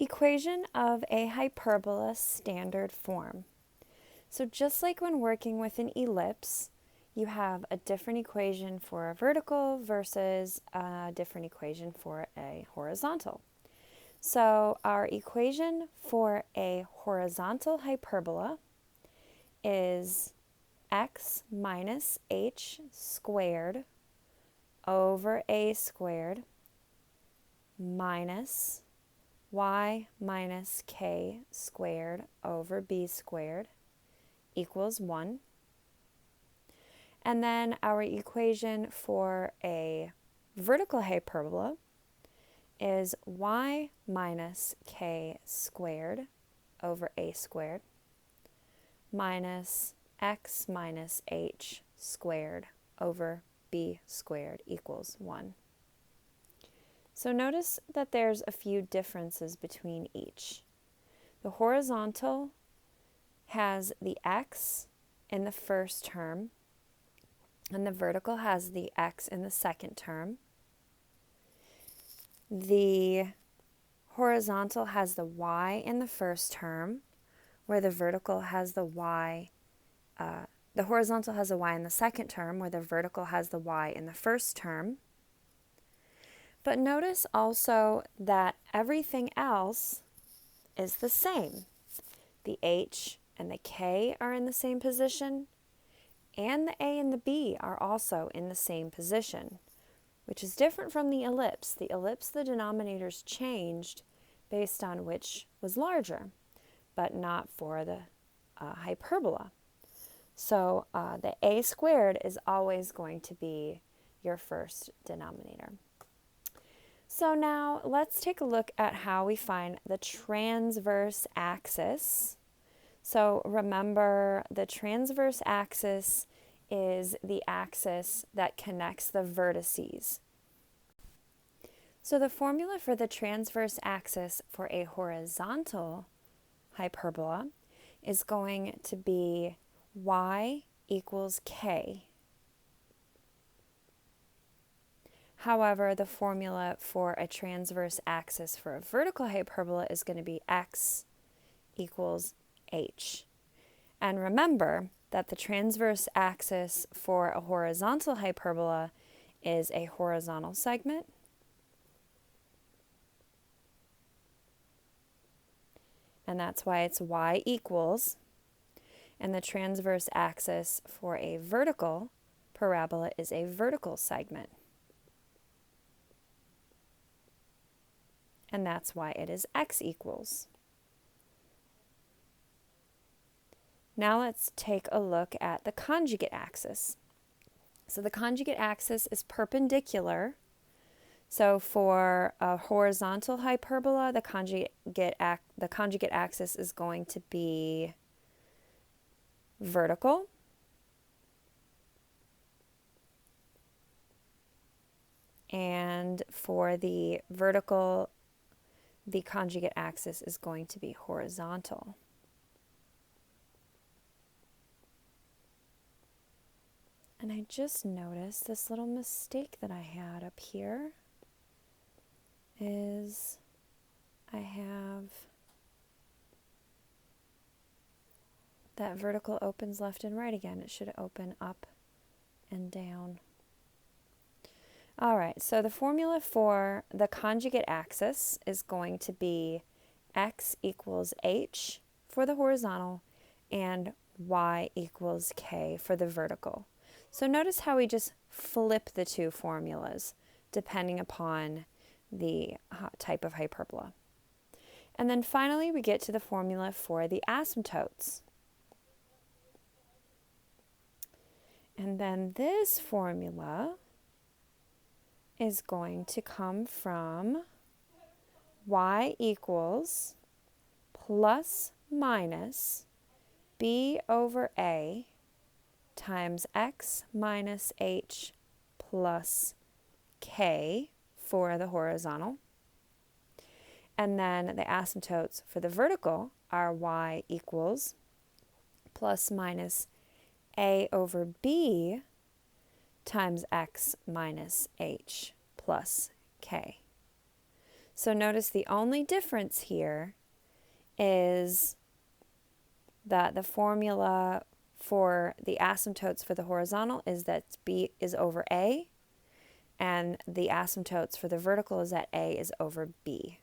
Equation of a hyperbola standard form. So just like when working with an ellipse, you have a different equation for a vertical versus a different equation for a horizontal. So our equation for a horizontal hyperbola is x minus h squared over a squared minus y minus k squared over b squared equals 1. And then our equation for a vertical hyperbola is y minus k squared over a squared minus x minus h squared over b squared equals 1. So notice that there's a few differences between each. The horizontal has the x in the first term, and the vertical has the x in the second term. The horizontal has the y in the first term, where the vertical has the y. The horizontal has a y in the second term, where the vertical has the y in the first term. But notice also that everything else is the same. The h and the k are in the same position, and the a and the b are also in the same position, which is different from the ellipse. The ellipse, the denominators changed based on which was larger, but not for the hyperbola. So the a squared is always going to be your first denominator. So now let's take a look at how we find the transverse axis. So remember, the transverse axis is the axis that connects the vertices. So the formula for the transverse axis for a horizontal hyperbola is going to be y equals k. However, the formula for a transverse axis for a vertical hyperbola is going to be x equals h. And remember that the transverse axis for a horizontal hyperbola is a horizontal segment, and that's why it's y equals, and the transverse axis for a vertical parabola is a vertical segment, and that's why it is x equals. Now let's take a look at the conjugate axis. So the conjugate axis is perpendicular. So for a horizontal hyperbola, the conjugate axis is going to be vertical. And for the vertical, the conjugate axis is going to be horizontal. And I just noticed this little mistake that I had up here is I have that vertical opens left and right again. It should open up and down. All right, so the formula for the conjugate axis is going to be x equals h for the horizontal and y equals k for the vertical. So notice how we just flip the two formulas depending upon the type of hyperbola. And then finally we get to the formula for the asymptotes. And then this formula is going to come from y equals plus minus b over a times x minus h plus k for the horizontal. And then the asymptotes for the vertical are y equals plus minus a over b times x minus h plus k. So notice the only difference here is that the formula for the asymptotes for the horizontal is that B is over A, and the asymptotes for the vertical is that A is over B.